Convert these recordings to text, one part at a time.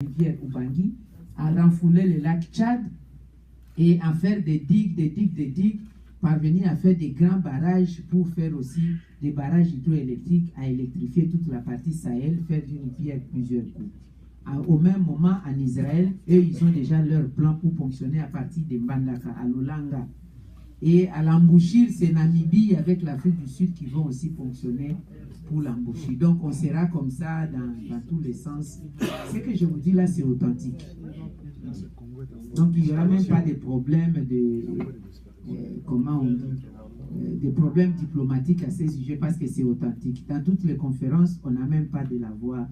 rivière Ubangi, à renfouler le lac Tchad et à faire des digues, parvenir à faire des grands barrages pour faire aussi des barrages hydroélectriques à électrifier toute la partie Sahel, faire d'une pierre plusieurs coups. Au même moment, en Israël, eux, ils ont déjà leur plan pour fonctionner à partir de Mbandaka, à Lolanga. Et à l'embouchure, c'est Namibie avec l'Afrique du Sud qui vont aussi fonctionner pour l'embouchure. Donc, on sera comme ça dans tous les sens. Ce que je vous dis là, c'est authentique. Donc, il n'y aura même pas de problème comment on dit, des problèmes diplomatiques à ces sujets parce que c'est authentique. Dans toutes les conférences, on n'a même pas de la voix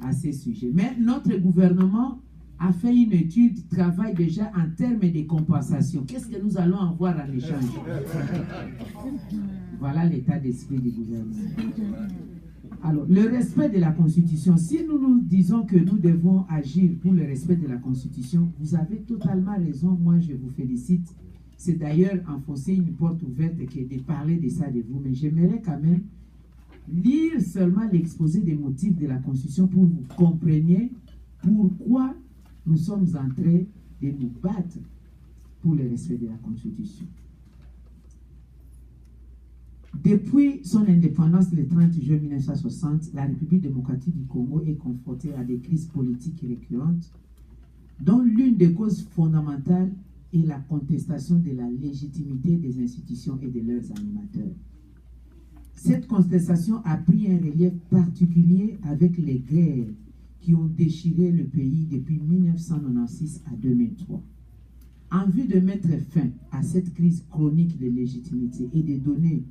à ces sujets. Mais notre gouvernement a fait une étude, travaille déjà en termes de compensation. Qu'est-ce que nous allons avoir en échange? Voilà l'état d'esprit du gouvernement. Alors, le respect de la Constitution. Si nous nous disons que nous devons agir pour le respect de la Constitution, vous avez totalement raison. Moi, je vous félicite. C'est d'ailleurs enfoncer une porte ouverte que de parler de ça de vous. Mais j'aimerais quand même lire seulement l'exposé des motifs de la Constitution pour que vous compreniez pourquoi nous sommes en train de nous battre pour le respect de la Constitution. Depuis son indépendance le 30 juin 1960, la République démocratique du Congo est confrontée à des crises politiques récurrentes, dont l'une des causes fondamentales est la contestation de la légitimité des institutions et de leurs animateurs. Cette contestation a pris un relief particulier avec les guerres qui ont déchiré le pays depuis 1996 à 2003. En vue de mettre fin à cette crise chronique de légitimité et de donner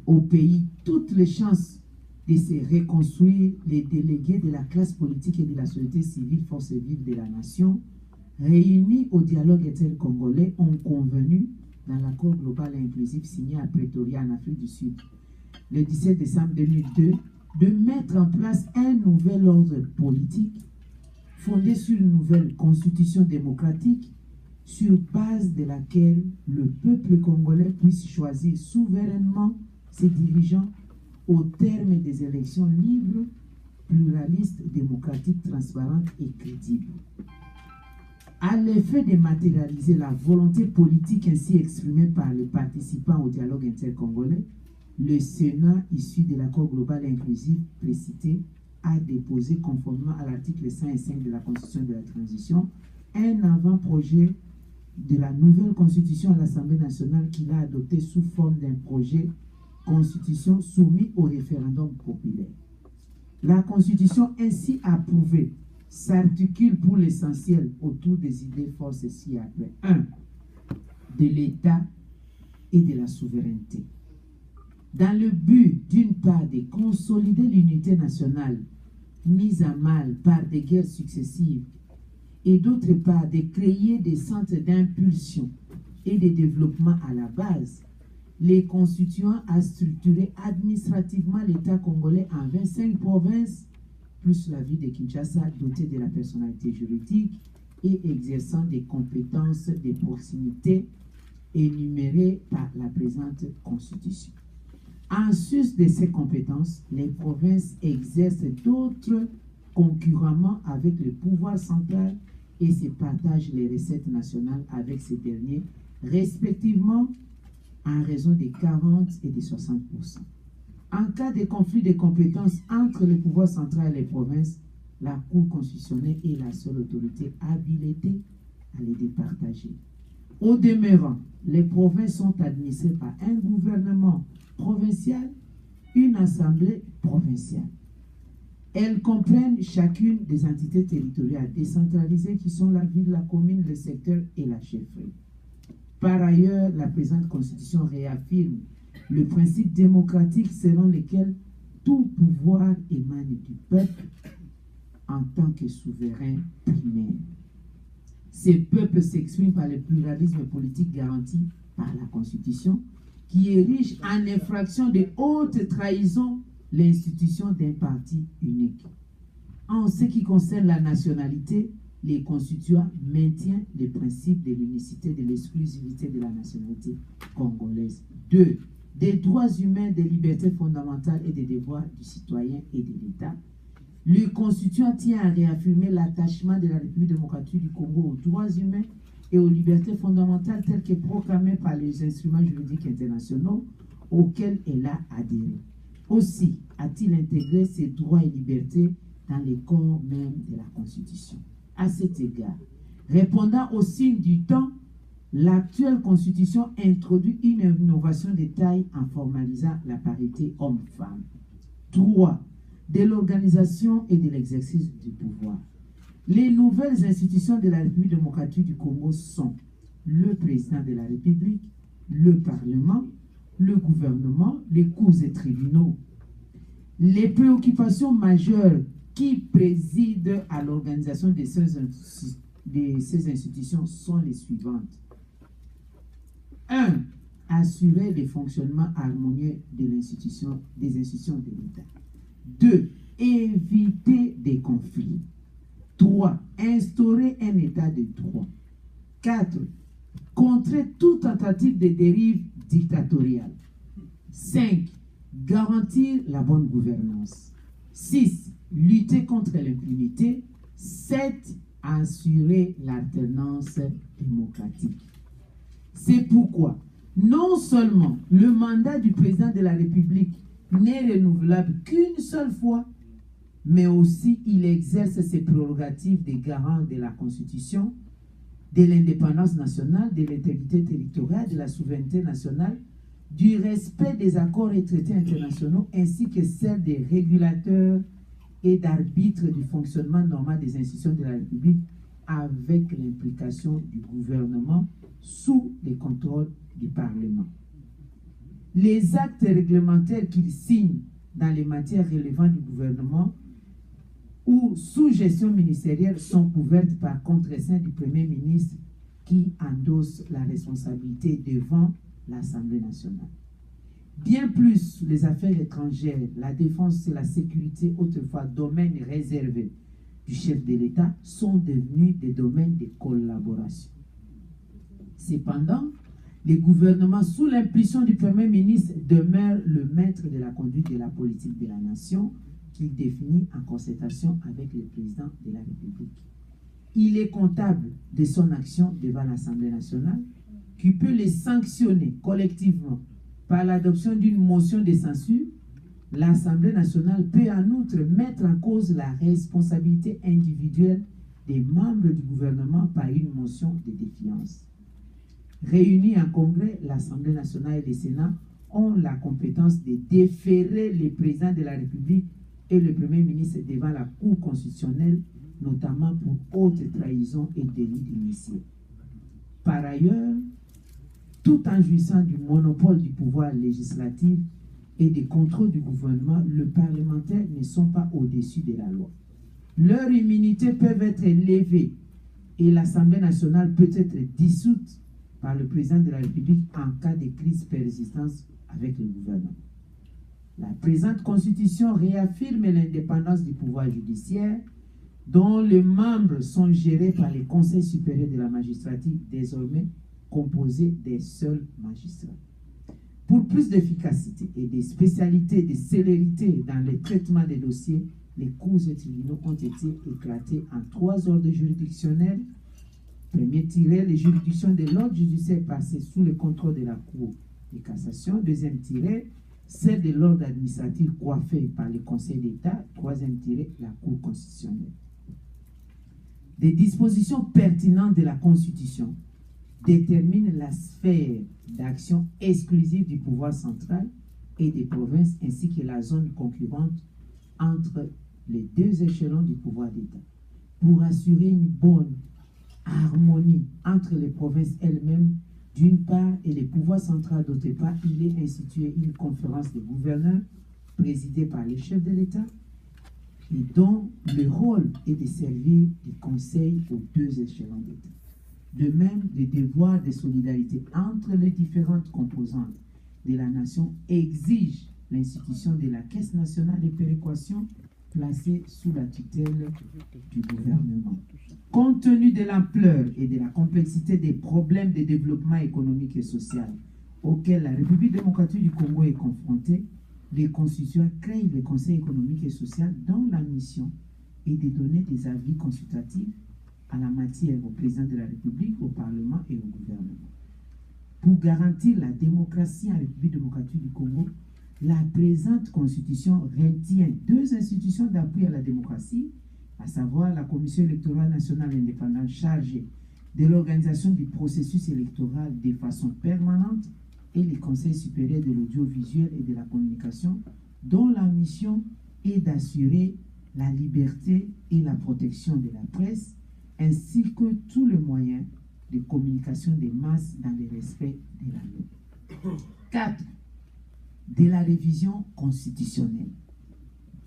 au pays toutes les chances de se reconstruire, les délégués de la classe politique et de la société civile, forces vives de la nation, réunis au dialogue inter-congolais, ont convenu dans l'accord global et inclusif signé à Pretoria en Afrique du Sud le 17 décembre 2002 de mettre en place un nouvel ordre politique fondé sur une nouvelle constitution démocratique sur base de laquelle le peuple congolais puisse choisir souverainement ses dirigeants au terme des élections libres, pluralistes, démocratiques, transparentes et crédibles. À l'effet de matérialiser la volonté politique ainsi exprimée par les participants au dialogue intercongolais, le Sénat, issu de l'accord global inclusif précité, a déposé, conformément à l'article 105 de la Constitution de la transition, un avant-projet de la nouvelle Constitution à l'Assemblée nationale qu'il a adopté sous forme d'un projet Constitution soumis au référendum populaire. La Constitution ainsi approuvée s'articule pour l'essentiel autour des idées fortes ci-après. 1. De l'État et de la souveraineté. Dans le but, d'une part, de consolider l'unité nationale mise à mal par des guerres successives et d'autre part, de créer des centres d'impulsion et de développement à la base, les constituants a structuré administrativement l'État congolais en 25 provinces, plus la ville de Kinshasa dotée de la personnalité juridique et exerçant des compétences de proximité énumérées par la présente Constitution. En sus de ces compétences, les provinces exercent d'autres concurremment avec le pouvoir central et se partagent les recettes nationales avec ces derniers, respectivement en raison des 40 et des 60%. En cas de conflit de compétences entre le pouvoir central et les provinces, la Cour constitutionnelle est la seule autorité habilitée à les départager. Au demeurant, les provinces sont administrées par un gouvernement provincial, une assemblée provinciale. Elles comprennent chacune des entités territoriales décentralisées qui sont la ville, la commune, le secteur et la chefferie. Par ailleurs, la présente Constitution réaffirme le principe démocratique selon lequel tout pouvoir émane du peuple en tant que souverain primaire. Ces peuples s'expriment par le pluralisme politique garanti par la Constitution, qui érige en infraction de haute trahison l'institution d'un parti unique. En ce qui concerne la nationalité, les constituants maintiennent le principe de l'unicité, de l'exclusivité de la nationalité congolaise. 2. Des droits humains, des libertés fondamentales et des devoirs du citoyen et de l'État. Le constituant tient à réaffirmer l'attachement de la République démocratique du Congo aux droits humains et aux libertés fondamentales telles que proclamées par les instruments juridiques internationaux auxquels elle a adhéré. Aussi a-t-il intégré ces droits et libertés dans les corps même de la Constitution. À cet égard, répondant au signe du temps, l'actuelle Constitution introduit une innovation de taille en formalisant la parité homme-femme. 3. De l'organisation et de l'exercice du pouvoir. Les nouvelles institutions de la République démocratique du Congo sont le président de la République, le Parlement, le gouvernement, les cours et tribunaux. Les préoccupations majeures qui président à l'organisation de ces institutions sont les suivantes. 1. Assurer le fonctionnement harmonieux de des institutions de l'État. 2. Éviter des conflits. 3. Instaurer un état de droit. 4. Contrer toute tentative de dérive dictatoriale. 5. Garantir la bonne gouvernance. 6. Lutter contre l'impunité. 7. Assurer l'alternance démocratique. C'est pourquoi, non seulement le mandat du président de la République n'est renouvelable qu'une seule fois, mais aussi il exerce ses prérogatives de garant de la Constitution, de l'indépendance nationale, de l'intégrité territoriale, de la souveraineté nationale, du respect des accords et traités internationaux, ainsi que celle des régulateurs et d'arbitres du fonctionnement normal des institutions de la République, avec l'implication du gouvernement sous le contrôle du Parlement. Les actes réglementaires qu'il signe dans les matières relevantes du gouvernement ou sous gestion ministérielle sont couvertes par contre-seing du Premier ministre qui endosse la responsabilité devant l'Assemblée nationale. Bien plus, les affaires étrangères, la défense et la sécurité, autrefois domaines réservés du chef de l'État, sont devenus des domaines de collaboration. Cependant, le gouvernement, sous l'impulsion du Premier ministre, demeure le maître de la conduite de la politique de la nation qu'il définit en concertation avec le président de la République. Il est comptable de son action devant l'Assemblée nationale, qui peut les sanctionner collectivement par l'adoption d'une motion de censure. L'Assemblée nationale peut en outre mettre en cause la responsabilité individuelle des membres du gouvernement par une motion de défiance. Réunis en congrès, l'Assemblée nationale et le Sénat ont la compétence de déférer le président de la République et le Premier ministre devant la Cour constitutionnelle, notamment pour haute trahison et délit d'initié. Par ailleurs, tout en jouissant du monopole du pouvoir législatif et des contrôles du gouvernement, les parlementaires ne sont pas au-dessus de la loi. Leurs immunités peuvent être levées et l'Assemblée nationale peut être dissoute par le président de la République en cas de crise persistante avec le gouvernement. La présente Constitution réaffirme l'indépendance du pouvoir judiciaire, dont les membres sont gérés par les conseils supérieurs de la magistrature, désormais composés des seuls magistrats. Pour plus d'efficacité et de spécialité et de célérité dans le traitement des dossiers, les cours et tribunaux ont été éclatés en 3 ordres juridictionnels. Premier tiré, les juridictions de l'ordre judiciaire passées sous le contrôle de la Cour de cassation. Deuxième tiré, celle de l'ordre administratif coiffée par le Conseil d'État. Troisième tiré, la Cour constitutionnelle. Des dispositions pertinentes de la Constitution déterminent la sphère d'action exclusive du pouvoir central et des provinces, ainsi que la zone concurrente entre les 2 échelons du pouvoir d'État. Pour assurer une bonne harmonie entre les provinces elles-mêmes d'une part et les pouvoirs centraux d'autre part, il est institué une conférence des gouverneurs présidée par le chef de l'État et dont le rôle est de servir de conseil aux 2 échelons d'État. De même, le devoir de solidarité entre les différentes composantes de la nation exige l'institution de la Caisse nationale de péréquation placée sous la tutelle du gouvernement. Compte tenu de l'ampleur et de la complexité des problèmes de développement économique et social auxquels la République démocratique du Congo est confrontée, les constituants créent le Conseil économique et social dont la mission et de donner des avis consultatifs à la matière au président de la République, au Parlement et au gouvernement. Pour garantir la démocratie en République démocratique du Congo, la présente constitution retient 2 institutions d'appui à la démocratie, à savoir la Commission électorale nationale indépendante chargée de l'organisation du processus électoral de façon permanente et le Conseil supérieur de l'audiovisuel et de la communication, dont la mission est d'assurer la liberté et la protection de la presse, ainsi que tous les moyens de communication des masses dans le respect de la loi. 4. De la révision constitutionnelle.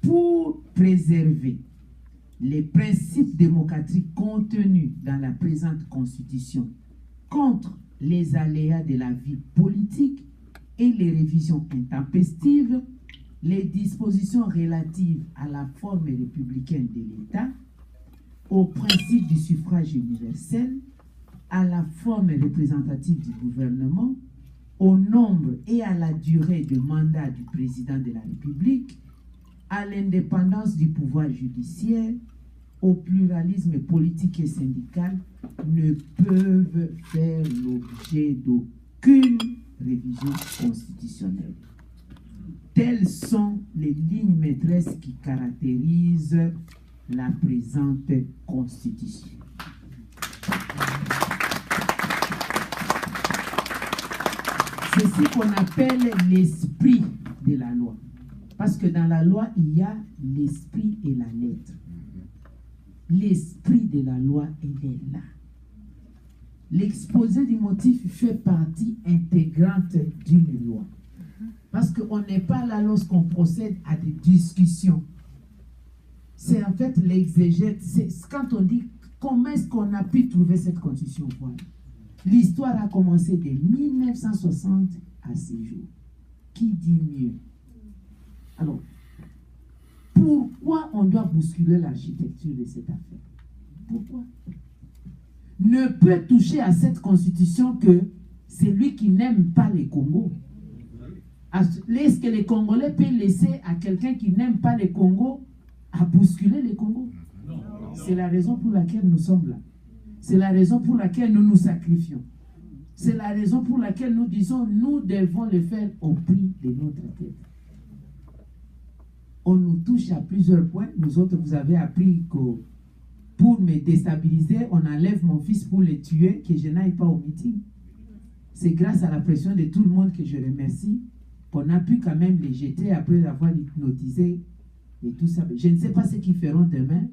Pour préserver les principes démocratiques contenus dans la présente constitution contre les aléas de la vie politique et les révisions intempestives, les dispositions relatives à la forme républicaine de l'État, au principe du suffrage universel, à la forme représentative du gouvernement, au nombre et à la durée de mandat du président de la République, à l'indépendance du pouvoir judiciaire, au pluralisme politique et syndical, ne peuvent faire l'objet d'aucune révision constitutionnelle. Telles sont les lignes maîtresses qui caractérisent la présente constitution. C'est ce qu'on appelle l'esprit de la loi. Parce que dans la loi, il y a l'esprit et la lettre. L'esprit de la loi, il est là. L'exposé du motif fait partie intégrante d'une loi. Parce qu'on n'est pas là lorsqu'on procède à des discussions. C'est en fait l'exégèse. C'est quand on dit comment est-ce qu'on a pu trouver cette constitution. Voilà. L'histoire a commencé de 1960 à ces jours. Qui dit mieux? Alors, pourquoi on doit bousculer l'architecture de cette affaire? Pourquoi? Ne peut toucher à cette constitution que celui qui n'aime pas les Congos. Est-ce que les Congolais peuvent laisser à quelqu'un qui n'aime pas les Congos à bousculer les Congos? C'est la raison pour laquelle nous sommes là. C'est la raison pour laquelle nous nous sacrifions. C'est la raison pour laquelle nous disons nous devons le faire au prix de notre tête. On nous touche à plusieurs points. Nous autres, vous avez appris que pour me déstabiliser, on enlève mon fils pour le tuer, que je n'aille pas au meeting. C'est grâce à la pression de tout le monde que je remercie qu'on a pu quand même les jeter après avoir hypnotisé et tout ça. Je ne sais pas ce qu'ils feront demain,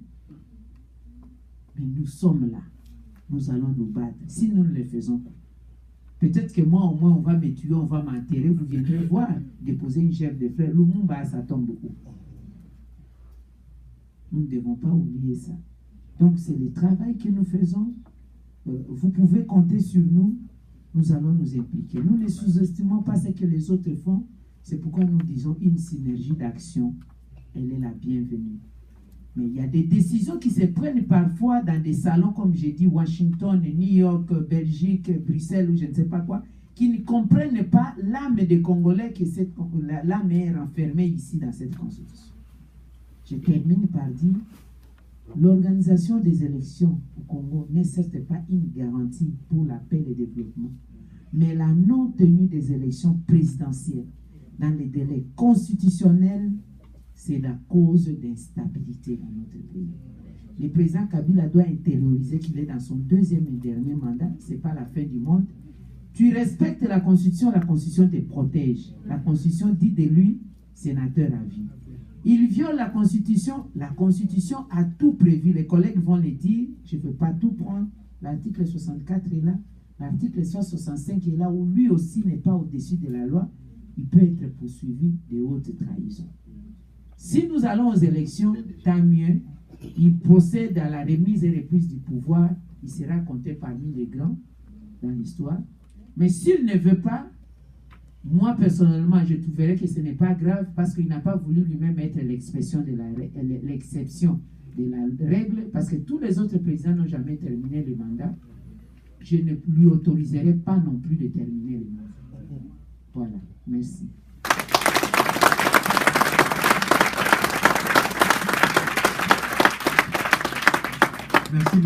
mais nous sommes là. Nous allons nous battre. Si nous ne le faisons pas, peut-être que moi, au moins, on va me tuer, on va m'enterrer. Vous viendrez voir, déposer une chèvre de fleurs. Lumumba, ça tombe beaucoup. Nous ne devons pas oublier ça. Donc, c'est le travail que nous faisons. Vous pouvez compter sur nous. Nous allons nous impliquer. Nous ne sous-estimons pas ce que les autres font. C'est pourquoi nous disons une synergie d'action. Elle est la bienvenue. Mais il y a des décisions qui se prennent parfois dans des salons, comme j'ai dit, Washington, New York, Belgique, Bruxelles, ou je ne sais pas quoi, qui ne comprennent pas l'âme des Congolais, que l'âme est renfermée ici dans cette constitution. Je termine par dire, l'organisation des élections au Congo n'est certes pas une garantie pour la paix et le développement, mais la non-tenue des élections présidentielles dans les délais constitutionnels, c'est la cause d'instabilité dans notre pays. Le président Kabila doit intérioriser qu'il est dans son 2e et dernier mandat. Ce n'est pas la fin du monde. Tu respectes la Constitution te protège. La Constitution dit de lui, sénateur à vie. Il viole la Constitution a tout prévu. Les collègues vont le dire, je ne peux pas tout prendre. L'article 64 est là. L'article 65 est là, où lui aussi n'est pas au-dessus de la loi. Il peut être poursuivi de haute trahison. Si nous allons aux élections, tant mieux. Il procède à la remise et reprise du pouvoir. Il sera compté parmi les grands dans l'histoire. Mais s'il ne veut pas, moi personnellement, je trouverais que ce n'est pas grave parce qu'il n'a pas voulu lui-même être l'exception de la règle, parce que tous les autres présidents n'ont jamais terminé le mandat. Je ne lui autoriserai pas non plus de terminer le mandat. Voilà, merci. Merci.